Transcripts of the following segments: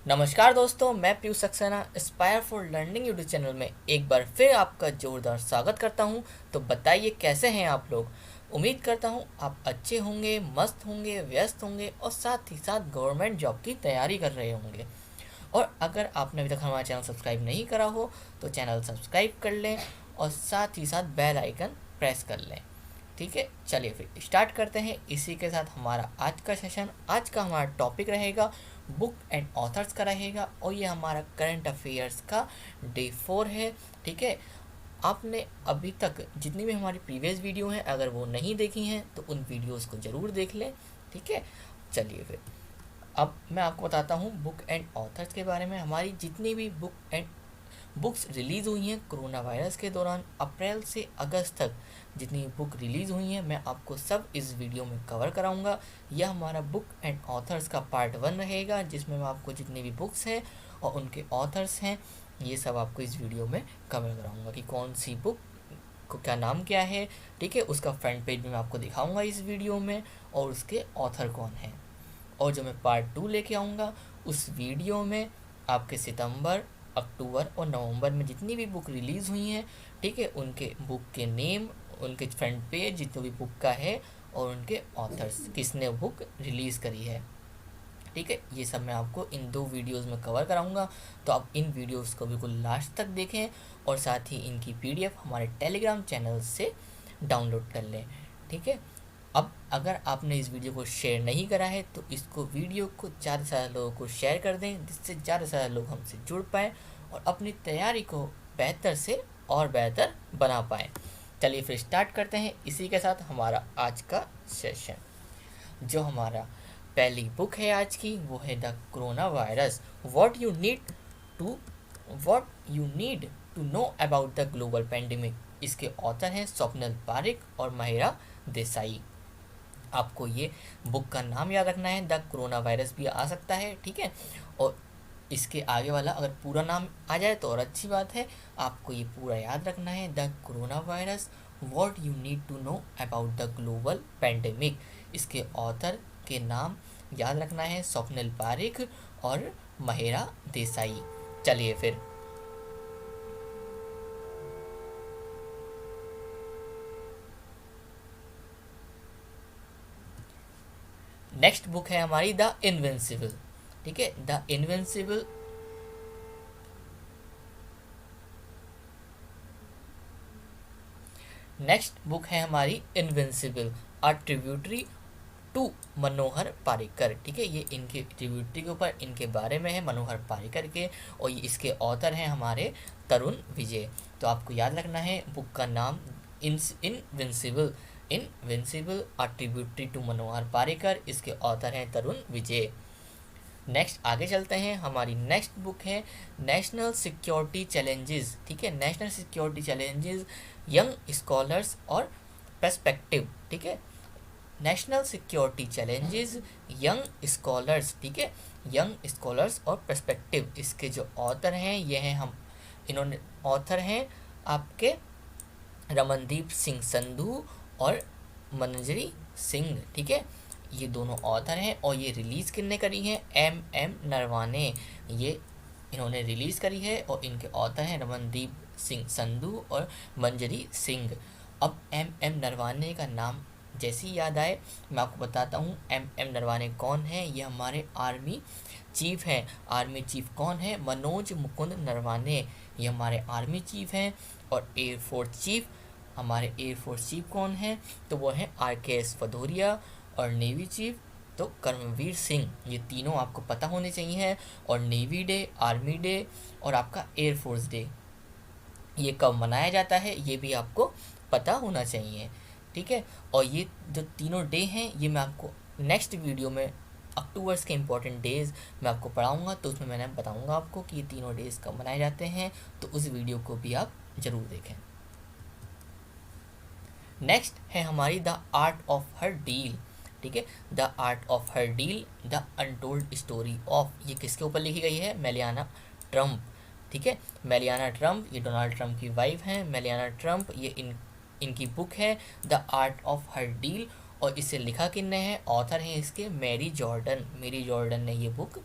नमस्कार दोस्तों, मैं Piyush Saxena Aspire for learning YouTube channel में एक बार फिर आपका जोरदार स्वागत करता हूं। तो बताइए कैसे हैं आप लोग। उम्मीद करता हूं आप अच्छे होंगे, मस्त होंगे, व्यस्त होंगे और साथ ही साथ गवर्नमेंट जॉब की तैयारी कर रहे होंगे। और अगर आपने अभी तक हमारा चैनल सब्सक्राइब नहीं करा हो तो चैनल सब्सक्राइब कर लें और साथ ही साथ बेल आइकन प्रेस कर लें। ठीक है, चलिए फिर स्टार्ट करते हैं। इसी के साथ हमारा आज का सेशन, आज का हमारा टॉपिक रहेगा बुक एंड ऑथर्स का रहेगा और ये हमारा करंट अफेयर्स का डे 4 है। ठीक है, आपने अभी तक जितनी भी हमारी प्रीवियस वीडियो हैं अगर वो नहीं देखी हैं तो उन वीडियोस को ज़रूर देख लें। ठीक है, चलिए फिर अब मैं आपको बताता हूँ बुक एंड ऑथर्स के बारे में। हमारी जितनी भी बुक्स रिलीज़ हुई हैं कोरोना वायरस के दौरान अप्रैल से अगस्त तक, जितनी बुक रिलीज़ हुई हैं मैं आपको सब इस वीडियो में कवर कराऊंगा। यह हमारा बुक एंड ऑथर्स का पार्ट 1 रहेगा, जिसमें मैं आपको जितनी भी बुक्स हैं और उनके ऑथर्स हैं ये सब आपको इस वीडियो में कवर कराऊंगा कि कौन सी बुक को क्या नाम क्या है। ठीक है, उसका फ्रंट पेज भी मैं आपको दिखाऊंगा इस वीडियो में और उसके ऑथर कौन है। और जो मैं पार्ट 2 लेके आऊँगा उस वीडियो में आपके सितंबर, अक्टूबर और नवंबर में जितनी भी बुक रिलीज़ हुई हैं, ठीक है, उनके बुक के नेम, उनके फ्रंट पेज जितने भी बुक का है और उनके ऑथर्स किसने बुक रिलीज़ करी है। ठीक है, ये सब मैं आपको इन 2 वीडियोस में कवर कराऊंगा। तो आप इन वीडियोस को बिल्कुल लास्ट तक देखें और साथ ही इनकी पीडीएफ हमारे टेलीग्राम चैनल से डाउनलोड कर लें। ठीक है, अब अगर आपने इस वीडियो को शेयर नहीं करा है तो इसको वीडियो को ज़्यादा से ज़्यादा लोगों को शेयर कर दें, जिससे ज़्यादा से ज़्यादा लोग हमसे जुड़ पाएँ और अपनी तैयारी को बेहतर से और बेहतर बना पाएँ। चलिए फिर स्टार्ट करते हैं इसी के साथ हमारा आज का सेशन। जो हमारा पहली बुक है आज की वो है the corona virus, to what you need to know about the global pandemic. इसके ऑथर हैं स्वप्निल पारिक और महिरा देसाई। आपको ये बुक का नाम याद रखना है, द कोरोना वायरस भी आ सकता है। ठीक है, और इसके आगे वाला अगर पूरा नाम आ जाए तो और अच्छी बात है। आपको ये पूरा याद रखना है, the corona virus what you need to know about the global pandemic. इसके ऑथर के नाम याद रखना है, स्वप्निल पारिक और महिरा देसाई। चलिए फिर नेक्स्ट बुक है हमारी द इनविंसिबल। ठीक है, द इनविंसिबल नेक्स्ट बुक है हमारी invincible, a tributary to Manohar Parrikar. ठीक है, ये इनके ट्रिब्यूटरी के ऊपर इनके बारे में है, मनोहर पारिकर के, और ये इसके ऑथर हैं हमारे तरुण विजय। तो आपको याद रखना है बुक का नाम invincible, invincible a tributary to Manohar Parrikar. इसके ऑथर हैं तरुण विजय। नेक्स्ट आगे चलते हैं, हमारी नेक्स्ट बुक है नेशनल सिक्योरिटी चैलेंजेस। ठीक है, national security challenges, young scholars और पर्सपेक्टिव। ठीक है, national security challenges, young scholars. ठीक है, यंग स्कॉलर्स और पर्सपेक्टिव। इसके जो ऑथर हैं ये हैं इन्होंने ऑथर हैं आपके रमनदीप सिंह संधू और मंजरी सिंह। ठीक है, ये दोनों ऑथर हैं और ये रिलीज़ किसने करी है, एम नरवाने ये इन्होंने रिलीज़ करी है और इनके ऑथर हैं रमनदीप सिंह संधू और मंजरी सिंह। अब एम नरवाने का नाम जैसे ही याद आए मैं आपको बताता हूँ एम नरवाने कौन है। ये हमारे आर्मी चीफ हैं। आर्मी चीफ कौन है, मनोज मुकुंद नरवाने, ये हमारे आर्मी चीफ हैं। और एयरफोर्स चीफ, हमारे एयरफोर्स चीफ कौन है, तो वो हैं RKS भदौरिया। और नेवी चीफ तो कर्मवीर सिंह। ये तीनों आपको पता होने चाहिए। और नेवी डे, आर्मी डे और आपका एयरफोर्स डे ये कब मनाया जाता है ये भी आपको पता होना चाहिए। ठीक है, और ये जो तीनों डे हैं ये मैं आपको नेक्स्ट वीडियो में अक्टूबर्स के इम्पोर्टेंट डेज़ मैं आपको पढ़ाऊँगा, तो उसमें मैंने बताऊँगा आपको कि ये तीनों डेज़ कब मनाए जाते हैं, तो उस वीडियो को भी आप ज़रूर देखें। नेक्स्ट है हमारी the art of her deal. ठीक है, the art of her deal, the untold story of, ये किसके ऊपर लिखी गई है, मेलियाना ट्रम्प। ठीक है, मेलियाना ट्रम्प ये डोनाल्ड ट्रम्प की वाइफ हैं। मेलियाना ट्रम्प ये इनकी बुक है the art of her deal और इसे लिखा किसने है, ऑथर हैं इसके मैरी जॉर्डन। मैरी जॉर्डन ने ये बुक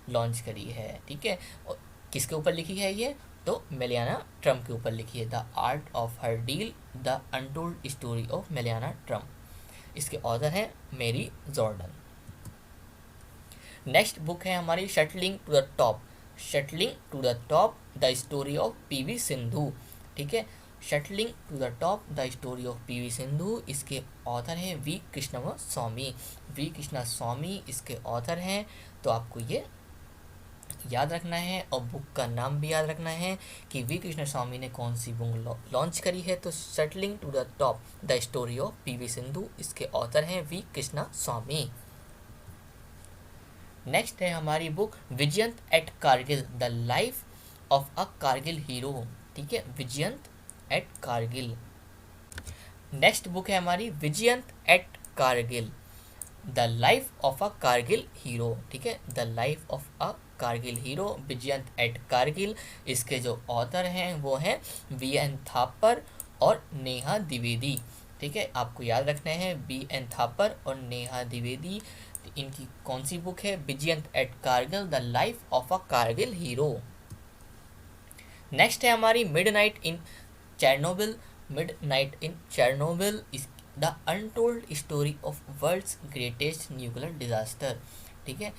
लॉन्च करी है, ठीक है। और किसके ऊपर लिखी है ये, तो मेलियाना ट्रम्प के ऊपर लिखी है, the art of her deal, the untold story of Melania Trump. इसके ऑथर हैं मैरी जॉर्डन। नेक्स्ट बुक है हमारी shuttling to the top. Shuttling to the top the story of PV Sindhu, ठीक है। Shuttling to the top the story of PV Sindhu, इसके author हैं V Krishnaswamy. We Krishnaswamy इसके author हैं। तो आपको ये याद रखना है और बुक का नाम भी याद रखना है कि वी कृष्णस्वामी ने कौन सी बुक लॉन्च करी है। तो shuttling to the top the story of PV Sindhu, इसके ऑथर हैं वी कृष्णस्वामी। नेक्स्ट है हमारी book Vijyant at Kargil, the life of a Kargil hero, ठीक है। Vijyant at Kargil. Next book है हमारी Vijyant at Kargil, the life of a Kargil hero, ठीक है। The life of a Kargil hero, Vijyant at Kargil. इसके जो ऑथर हैं वो हैं वी.एन. थापर और नेहा द्विवेदी, ठीक है। आपको याद रखना है वी.एन. थापर और नेहा द्विवेदी। इनकी कौन सी बुक है, Vijyant at Kargil, the life of a Kargil hero. Next है हमारी midnight in Chernobyl. Midnight in Chernobyl is the untold story of world's greatest nuclear disaster, ठीक है।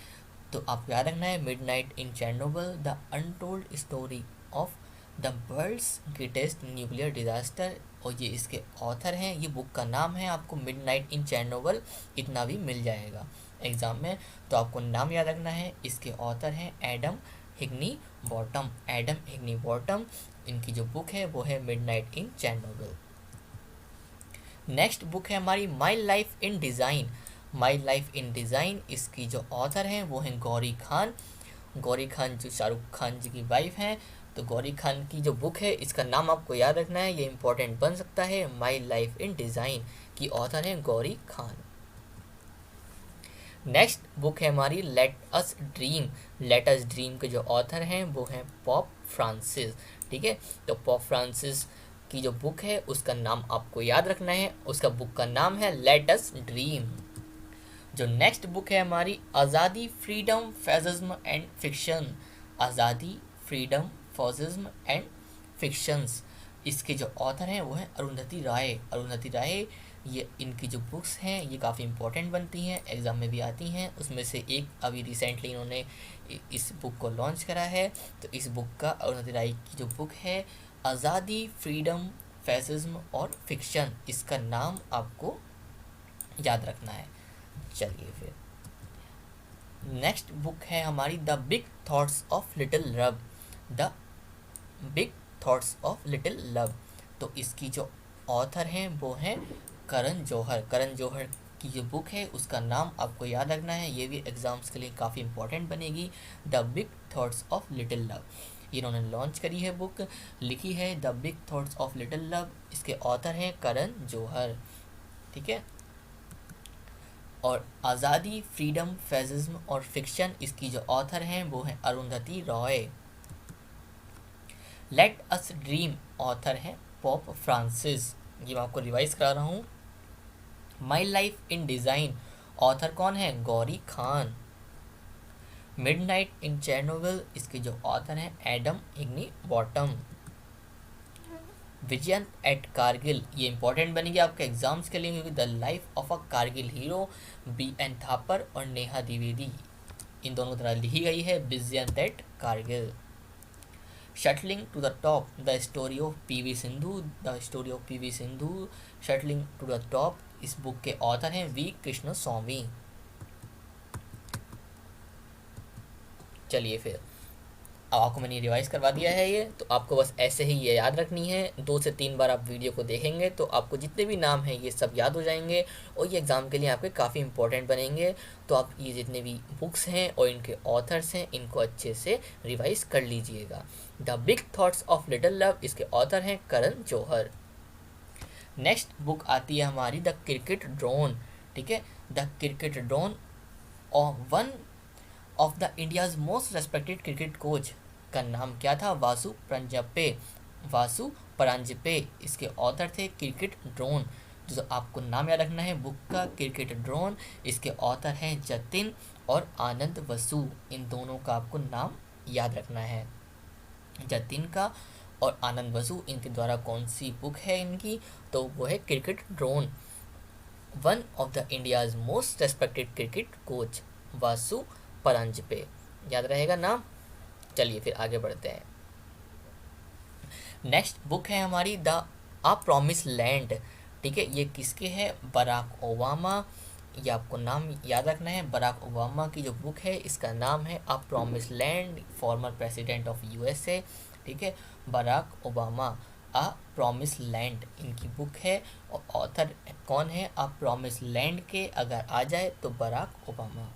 तो आपको याद रखना है midnight in Chernobyl the untold story of the world's greatest nuclear disaster, और ये इसके ऑथर हैं। ये बुक का नाम है, आपको मिडनाइट इन चेरनोबिल इतना भी मिल जाएगा एग्जाम में, तो आपको नाम याद रखना है। इसके ऑथर हैं एडम हिग्नी बॉटम। एडम हिग्नी बॉटम, इनकी जो बुक है वो है midnight in Chernobyl. Next book है हमारी माई life in design. My life in design, इसकी जो ऑथर हैं वो हैं गौरी खान। गौरी खान जो शाहरुख खान जी की वाइफ हैं। तो गौरी खान की जो बुक है इसका नाम आपको याद रखना है, ये इंपॉर्टेंट बन सकता है। माई लाइफ इन डिज़ाइन की ऑथर हैं गौरी खान। नेक्स्ट बुक है हमारी late us dream. Late us dream के जो ऑथर हैं वो हैं पॉप फ्रांसिस, ठीक है। तो पॉप फ्रांसिस की जो बुक है उसका नाम आपको याद रखना है, उसका बुक का नाम है लेट अस ड्रीम। जो नेक्स्ट बुक है हमारी आज़ादी, फ्रीडम, फैसिज्म एंड फिक्शन। आज़ादी, फ्रीडम, फैसिज्म एंड फिक्शंस, इसके जो ऑथर हैं वो हैं अरुंधति राय। अरुंधति राय, ये इनकी जो बुक्स हैं ये काफ़ी इंपॉर्टेंट बनती हैं, एग्ज़ाम में भी आती हैं। उसमें से एक अभी रिसेंटली इन्होंने इस बुक को लॉन्च करा है। तो इस बुक का अरुंधति राय की जो बुक है आज़ादी, फ्रीडम, फैसिज्म और फिक्शन, इसका नाम आपको याद रखना है। चलिए फिर नेक्स्ट बुक है हमारी the big thoughts of little love. The big thoughts of little love, तो इसकी जो ऑथर हैं वो हैं करण जौहर। करण जौहर की जो बुक है उसका नाम आपको याद रखना है, ये भी एग्ज़ाम्स के लिए काफ़ी इंपॉर्टेंट बनेगी। The big thoughts of little love, इन्होंने लॉन्च करी है बुक, लिखी है the big thoughts of little love. इसके ऑथर हैं करण जौहर, ठीक है। और आज़ादी, फ्रीडम, फैसिज्म और फिक्शन, इसकी जो ऑथर हैं वो हैं Arundhati Roy. Let us dream, author हैं पॉप फ्रांसिस। ये मैं आपको रिवाइज करा रहा हूँ। My life in design, author कौन है, Gauri Khan. Midnight in Chernobyl, इसके जो ऑथर हैं Adam Higginbotham. Vijyant at Kargil, ये इंपॉर्टेंट बनेगी आपके एग्जाम्स के लिए क्योंकि the life of a Kargil hero, VN. Thapar और नेहा द्विवेदी, इन दोनों तरह लिखी गई है Vijyant at Kargil. Shuttling to the top, the story of PV Sindhu. The story of PV Sindhu, shuttling to the top, इस बुक के ऑथर हैं वी कृष्णस्वामी। चलिए फिर अब आपको मैंने रिवाइज करवा दिया है ये, तो आपको बस ऐसे ही ये याद रखनी है। 2 से 3 बार आप वीडियो को देखेंगे तो आपको जितने भी नाम हैं ये सब याद हो जाएंगे और ये एग्ज़ाम के लिए आपके काफ़ी इंपॉर्टेंट बनेंगे। तो आप ये जितने भी बुक्स हैं और इनके ऑथर्स हैं इनको अच्छे से रिवाइज कर लीजिएगा। The big thoughts of little love, इसके ऑथर हैं करण जौहर। नेक्स्ट बुक आती है हमारी द क्रिकेट ड्रोन, ठीक है। द क्रिकेट ड्रोन और one of the India's most respected cricket coach का नाम क्या था, वासु परांजपे। वासु परांजपे, इसके ऑथर थे क्रिकेट ड्रोन। जो आपको नाम याद रखना है बुक का, क्रिकेट ड्रोन, इसके ऑथर हैं जतिन और आनंद वसु। इन दोनों का आपको नाम याद रखना है। जतिन का और आनंद बसु, इनके द्वारा कौन सी बुक है इनकी, तो वो है cricket Drona. One of the India's most respected cricket coach Vasu Paranjape. याद रहेगा नाम। चलिए फिर आगे बढ़ते हैं। नेक्स्ट बुक है हमारी द आ प्रॉमिस लैंड। ठीक है, ये किसके है, बराक ओबामा। ये आपको नाम याद रखना है। बराक ओबामा की जो बुक है इसका नाम है a promise land, former president of USA. ठीक है, Barack Obama a promise land इनकी बुक है। और ऑथर कौन है अ प्रॉमिस लैंड के, अगर आ जाए तो बराक ओबामा।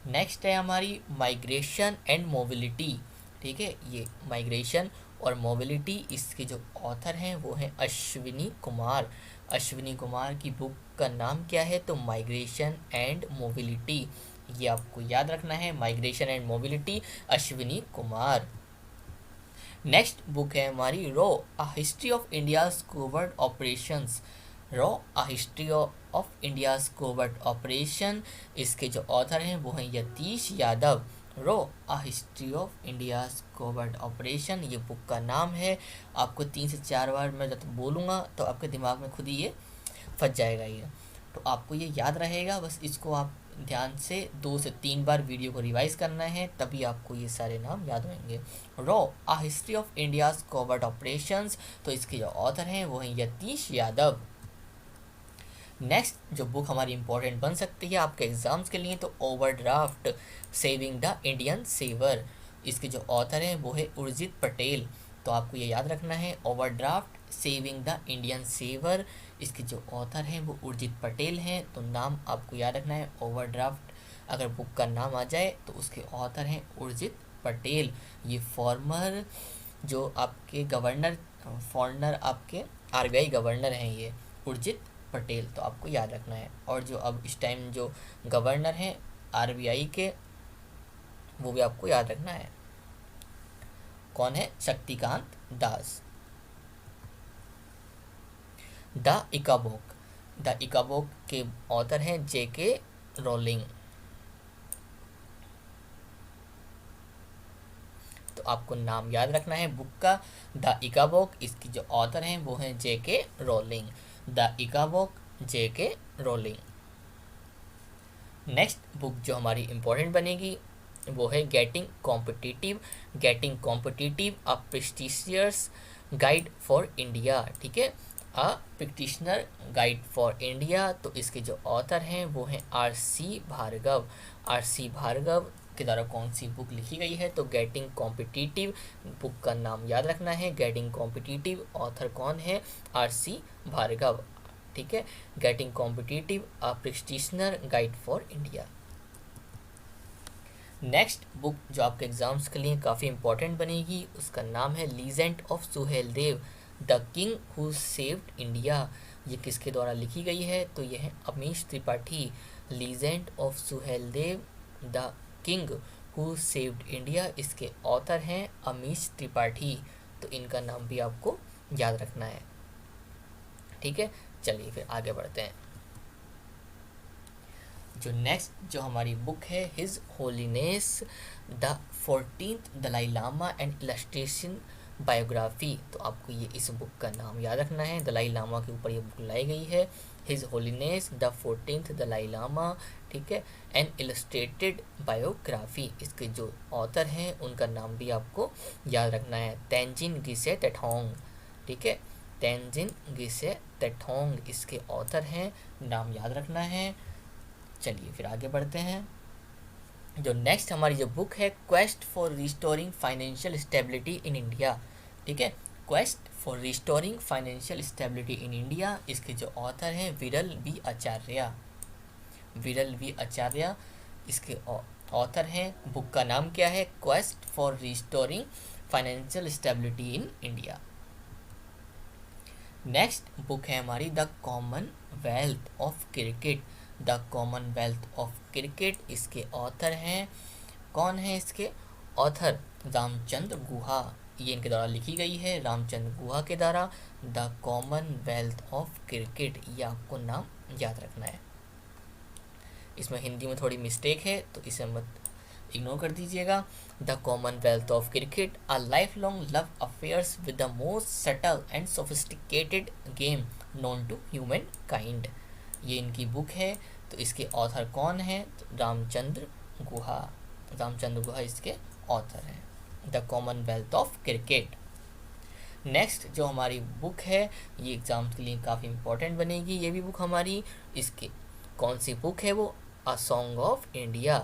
नेक्स्ट है हमारी माइग्रेशन एंड मोबिलिटी। ठीक है, ये माइग्रेशन और मोबिलिटी, इसके जो ऑथर हैं वो हैं अश्विनी कुमार। अश्विनी कुमार की बुक का नाम क्या है, तो माइग्रेशन एंड मोबिलिटी। ये आपको याद रखना है, migration and mobility, Ashwini Kumar. Next book है हमारी raw a history of India's covert operations. Raw a history of India's covert operation, इसके जो ऑथर हैं वो हैं Yatish Yadav. Raw a history of India's covert operation, ये बुक का नाम है। आपको 3 से 4 बार मैं जब बोलूँगा तो आपके दिमाग में खुद ही ये फंस जाएगा ये, तो आपको ये याद रहेगा। बस इसको आप ध्यान से 2 से 3 बार वीडियो को रिवाइज करना है, तभी आपको ये सारे नाम याद होंगे। रॉ a history of India's covert operations, तो इसके जो ऑथर हैं वो हैं यतीश यादव। नेक्स्ट जो बुक हमारी इंपॉर्टेंट बन सकती है आपके एग्जाम्स के लिए, तो overdraft saving the Indian saver, इसके जो ऑथर हैं वो है उर्जित पटेल। तो आपको ये याद रखना है, overdraft saving the Indian saver, इसके जो ऑथर हैं वो उर्जित पटेल हैं। तो नाम आपको याद रखना है, ओवरड्राफ्ट अगर बुक का नाम आ जाए तो उसके ऑथर हैं उर्जित पटेल। ये फॉर्मर जो आपके गवर्नर, फॉरनर आपके आरबीआई गवर्नर हैं ये उर्जित पटेल, तो आपको याद रखना है। और जो अब इस टाइम जो गवर्नर हैं आरबीआई के, वो भी आपको याद रखना है, कौन है, शक्तिकांत दास। द इकाबुक, द इकाबुक के ऑथर हैं जेके रोलिंग। तो आपको नाम याद रखना है बुक का, द इकाबुक, इसकी जो ऑथर हैं वो हैं JK Rowling. The Ickabog, JK Rowling. Next book जो हमारी इम्पोर्टेंट बनेगी वो है getting competitive. Getting competitive a prestigious guide for India. ठीक है, a practitioner guide for India, तो इसके जो ऑथर हैं वो हैं आर.सी. भार्गव। आर.सी. भार्गव के द्वारा कौन सी बुक लिखी गई है, तो गेटिंग कॉम्पिटिटिव, बुक का नाम याद रखना है, गेटिंग कॉम्पिटिटिव, ऑथर कौन है, आर.सी. भार्गव। ठीक है, getting competitive a practitioner guide for India. Next book जो आपके एग्जाम्स के लिए काफ़ी इंपॉर्टेंट बनेगी उसका नाम है legend of Suheldev, the king who saved India. ये किसके द्वारा लिखी गई है, तो ये है Amish Tripathi. Legend of Suheldev, the king who saved India, इसके ऑथर हैं अमीश त्रिपाठी। तो इनका नाम भी आपको याद रखना है। ठीक है, चलिए फिर आगे बढ़ते हैं। जो नेक्स्ट जो हमारी बुक है his holiness the 14th Dalai Lama and illustration biography, तो आपको ये इस बुक का नाम याद रखना है। दलाई लामा के ऊपर ये बुक लाई गई है, his holiness the 14th Dalai Lama. ठीक है, एंड इलस्ट्रेटेड बायोग्राफी, इसके जो ऑथर हैं उनका नाम भी आपको याद रखना है, तेंजिन गिसे टेठोंग। ठीक है, तेंजिन गिसे टेठोंग इसके ऑथर हैं, नाम याद रखना है। चलिए फिर आगे बढ़ते हैं। जो नेक्स्ट हमारी जो बुक है quest for restoring financial stability in India. ठीक है, quest for restoring financial stability in India, इसके जो ऑथर हैं विरल वी आचार्य। विरल वी आचार्य इसके ऑथर हैं। बुक का नाम क्या है, quest for restoring financial stability in India. Next book है हमारी the commonwealth of cricket, the commonwealth of cricket, इसके ऑथर हैं, कौन है इसके ऑथर, रामचंद्र गुहा। ये इनके द्वारा लिखी गई है, रामचंद्र गुहा के द्वारा, द कॉमनवेल्थ ऑफ क्रिकेट। ये आपको नाम याद रखना है। इसमें हिंदी में थोड़ी मिस्टेक है तो इसे मत इग्नोर कर दीजिएगा। The commonwealth of cricket, a lifelong love affairs with the most subtle and sophisticated game known to humankind. ये इनकी बुक है। तो इसके ऑथर कौन है? तो रामचंद्र गुहा। रामचंद्र गुहा इसके ऑथर हैं। The commonwealth of cricket. Next जो हमारी बुक है, ये एग्जाम के लिए काफ़ी इंपॉर्टेंट बनेगी ये भी बुक हमारी। इसके कौन सी बुक है वो? A song of India.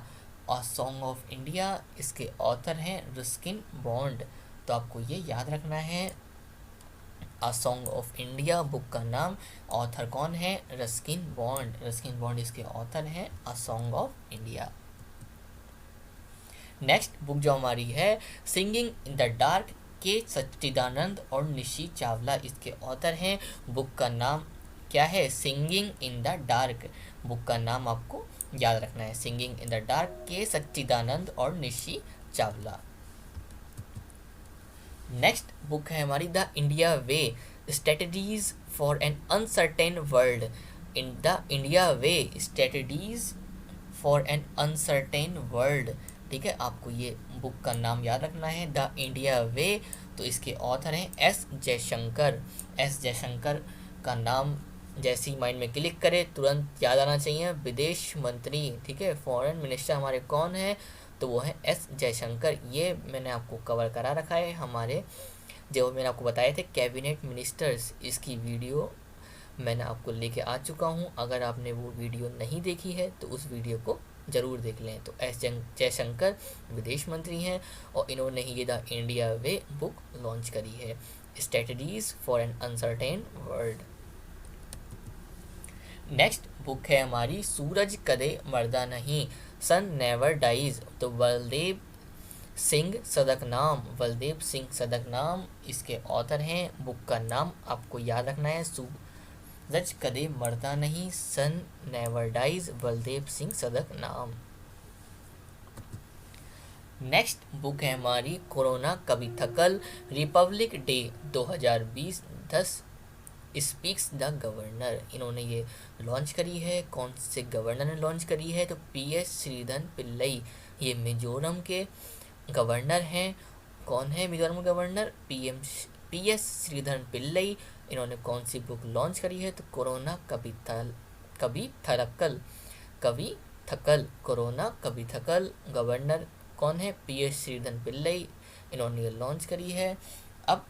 A song of India, इसके ऑथर हैं रस्किन बॉन्ड। तो आपको ये याद रखना है, a song of India book का नाम, ऑथर कौन है? Ruskin bond. रस्किन बॉन्ड इसके ऑथर हैं a song of India. Next book जो हमारी है, सिंगिंग इन द डार्क, के सच्चिदानंद और निशी चावला इसके ऑथर हैं। बुक का नाम क्या है? Singing in the dark. Book का नाम आपको याद रखना है, सिंगिंग इन द डार्क, के सच्चिदानंद और निशी चावला। नेक्स्ट बुक है हमारी the India way, strategies for an uncertain world. In the India way, strategies for an uncertain world. ठीक है, आपको ये बुक का नाम याद रखना है, द इंडिया वे। तो इसके ऑथर हैं एस जयशंकर। एस जयशंकर का नाम जैसे ही माइंड में क्लिक करे तुरंत याद आना चाहिए, विदेश मंत्री। ठीक है, फॉरेन मिनिस्टर हमारे कौन है? तो वो है एस जयशंकर। ये मैंने आपको कवर करा रखा है, हमारे जो मैंने आपको बताए थे कैबिनेट मिनिस्टर्स, इसकी वीडियो मैंने आपको लेके आ चुका हूँ। अगर आपने वो वीडियो नहीं देखी है तो उस वीडियो को ज़रूर देख लें। तो एस जयशंकर विदेश मंत्री हैं और इन्होंने ही ये the India way book launch करी है, strategies for an uncertain world. Next book है हमारी सूरज Kade Marda Nahin, sun never dies. तो बलदेव सिंह सदकनाम, बलदेव सिंह सदकनाम इसके ऑथर हैं। बुक का नाम आपको याद रखना है, सूरज Kade Marda Nahin, sun never dies, Baldev Singh Sadaknama. Next book है हमारी कोरोना कभी थकल, republic day 2020, 10 speaks the governor. इन्होंने ये लॉन्च करी है। कौन से गवर्नर ने लॉन्च करी है? तो पीएस श्रीधरन पिल्लई। ये मिजोरम के गवर्नर हैं। कौन है मिजोरम गवर्नर? पीएस श्रीधरन पिल्लई। इन्होंने कौन सी बुक लॉन्च करी है? तो कोरोना कभी थकल, कोरोना कभी थकल। गवर्नर कौन है? पीएस श्रीधरन पिल्लई। इन्होंने ये लॉन्च करी है। अब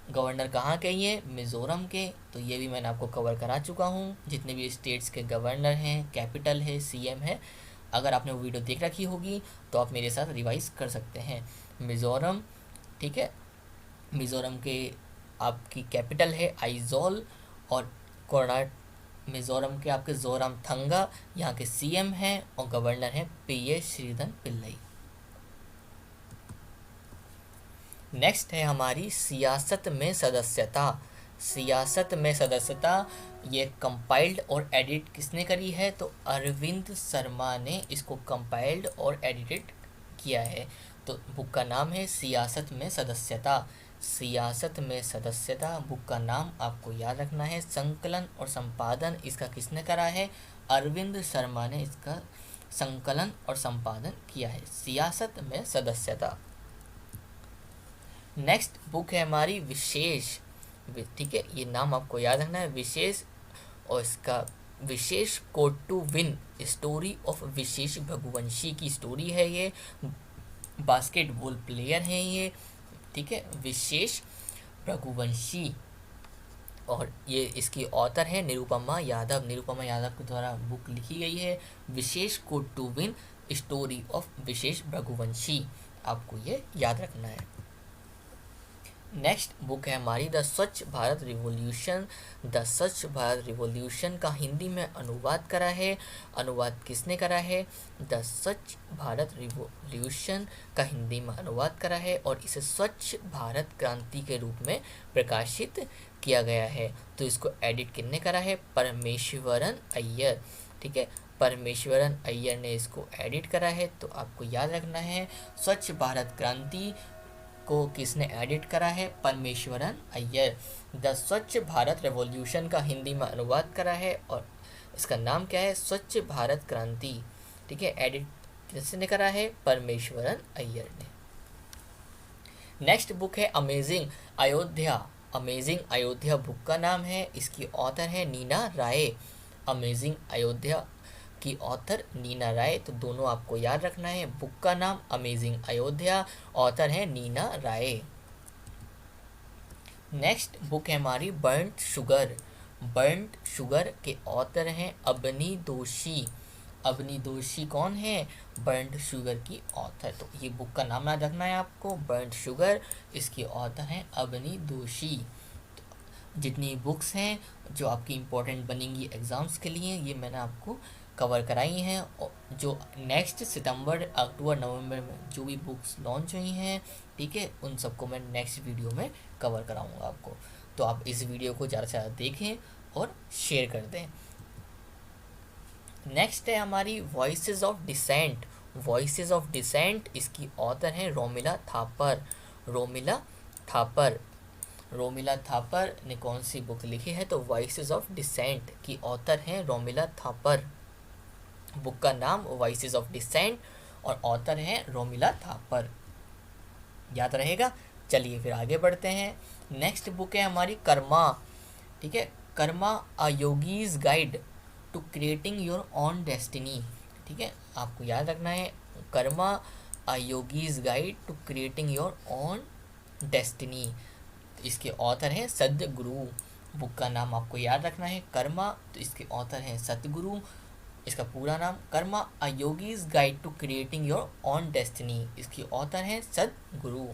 गवर्नर कहाँ के? ये मिज़ोरम के। तो ये भी मैंने आपको कवर करा चुका हूँ, जितने भी स्टेट्स के गवर्नर हैं, कैपिटल है, सीएम है। अगर आपने वो वीडियो देख रखी होगी तो आप मेरे साथ रिवाइज कर सकते हैं। मिज़ोरम, ठीक है, मिज़ोरम के आपकी कैपिटल है आइजोल और मिज़ोरम के आपके जोरामथंगा यहाँ के सीएम हैं और गवर्नर हैं पीएस श्रीधरन पिल्लई। नेक्स्ट है हमारी सियासत में सदस्यता। सियासत में सदस्यता ये कंपाइल्ड और एडिट किसने करी है? तो अरविंद शर्मा ने इसको कंपाइल्ड और एडिटेड किया है। तो बुक का नाम है सियासत में सदस्यता। सियासत में सदस्यता बुक का नाम आपको याद रखना है। संकलन और संपादन इसका किसने करा है? अरविंद शर्मा ने इसका संकलन और संपादन किया है, सियासत में सदस्यता। नेक्स्ट बुक है हमारी विशेष। ठीक है, ये नाम आपको याद रखना है, विशेष। और इसका Vishesh code to win, story of Vishesh Bhriguvanshi की स्टोरी है। ये बास्केटबॉल प्लेयर हैं ये। ठीक है, विशेष भगुवंशी। और ये इसकी ऑथर है निरुपमा यादव। निरुपमा यादव के द्वारा बुक लिखी गई है, Vishesh code to win, story of Vishesh Bhriguvanshi. आपको ये याद रखना है। नेक्स्ट बुक है हमारी द स्वच्छ भारत रिवॉल्यूशन। द स्वच्छ भारत रिवॉल्यूशन का हिंदी में अनुवाद करा है। अनुवाद किसने करा है? द स्वच्छ भारत रिवॉल्यूशन का हिंदी में अनुवाद करा है और इसे स्वच्छ भारत क्रांति के रूप में प्रकाशित किया गया है। तो इसको एडिट किसने करा है? परमेश्वरन अय्यर। ठीक है, परमेश्वरन अय्यर ने इसको एडिट करा है। तो आपको याद रखना है, स्वच्छ भारत क्रांति को किसने एडिट करा है? परमेश्वरन अय्यर। द स्वच्छ भारत रेवोल्यूशन का हिंदी में अनुवाद करा है और इसका नाम क्या है? स्वच्छ भारत क्रांति। ठीक है, एडिट किसने करा है? परमेश्वरन अय्यर ने। नेक्स्ट बुक है amazing Ayodhya. Amazing Ayodhya book का नाम है, इसकी ऑथर है नीना राय। अमेजिंग अयोध्या की ऑथर नीना राय, तो दोनों आपको याद रखना है। बुक का नाम अमेजिंग अयोध्या, ऑथर है नीना राय। नेक्स्ट बुक है हमारी बर्न्ट शुगर। बर्न्ट शुगर के ऑथर हैं अबनी दोषी। अबनी दोषी कौन है? बर्न्ट शुगर की ऑथर। तो ये बुक का नाम याद रखना है आपको, बर्न्ट शुगर, इसकी ऑथर हैं अबनी दोषी। तो जितनी बुक्स हैं जो आपकी इम्पोर्टेंट बनेंगी एग्ज़ाम्स के लिए, ये मैंने आपको कवर कराई हैं। और जो नेक्स्ट सितंबर अक्टूबर नवंबर में जो भी बुक्स लॉन्च हुई हैं, ठीक है, उन सबको मैं नेक्स्ट वीडियो में कवर कराऊंगा आपको। तो आप इस वीडियो को ज़्यादा से ज़्यादा देखें और शेयर कर दें। नेक्स्ट है हमारी voices of dissent. Voices of dissent, इसकी ऑथर है रोमिला थापर। रोमिला थापर। रोमिला थापर ने कौन सी बुक लिखी है? तो वॉइसेस ऑफ डिसेंट की ऑथर हैं रोमिला थापर। बुक का नाम वॉइसेस ऑफ डिसेंट और ऑथर हैं रोमिला थापर। याद रहेगा। चलिए फिर आगे बढ़ते हैं। नेक्स्ट बुक है हमारी कर्मा। ठीक है, Karma a yogi's guide to creating your own destiny. ठीक है, आपको याद रखना है, Karma a yogi's guide to creating your own destiny. इसके ऑथर हैं सद्गुरु। बुक का नाम आपको याद रखना है, कर्मा, तो इसके ऑथर हैं सद्गुरु। इसका पूरा नाम Karma a yogi's guide to creating your own destiny, इसकी ऑथर हैं सद्गुरु।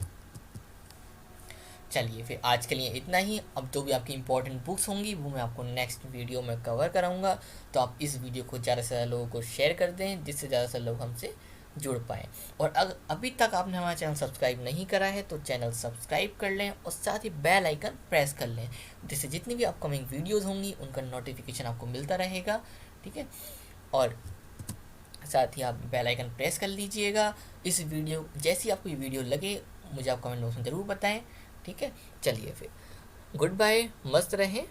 चलिए फिर आज के लिए इतना ही। अब जो भी आपकी इंपॉर्टेंट बुक्स होंगी वो मैं आपको नेक्स्ट वीडियो में कवर कराऊंगा। तो आप इस वीडियो को ज़्यादा से ज़्यादा लोगों को शेयर कर दें, जिससे ज़्यादा से लोग हमसे जुड़ पाएँ। और अगर अभी तक आपने हमारा चैनल सब्सक्राइब नहीं करा है तो चैनल सब्सक्राइब कर लें और साथ ही बेल आइकन प्रेस कर लें, जिससे जितनी भी अपकमिंग वीडियोज़ होंगी उनका नोटिफिकेशन आपको मिलता रहेगा। ठीक है, और साथ ही आप बेल आइकन प्रेस कर लीजिएगा। इस वीडियो जैसी आपको ये वीडियो लगे मुझे आप कमेंट बॉक्स में ज़रूर बताएं। ठीक है, चलिए फिर गुड बाय, मस्त रहें।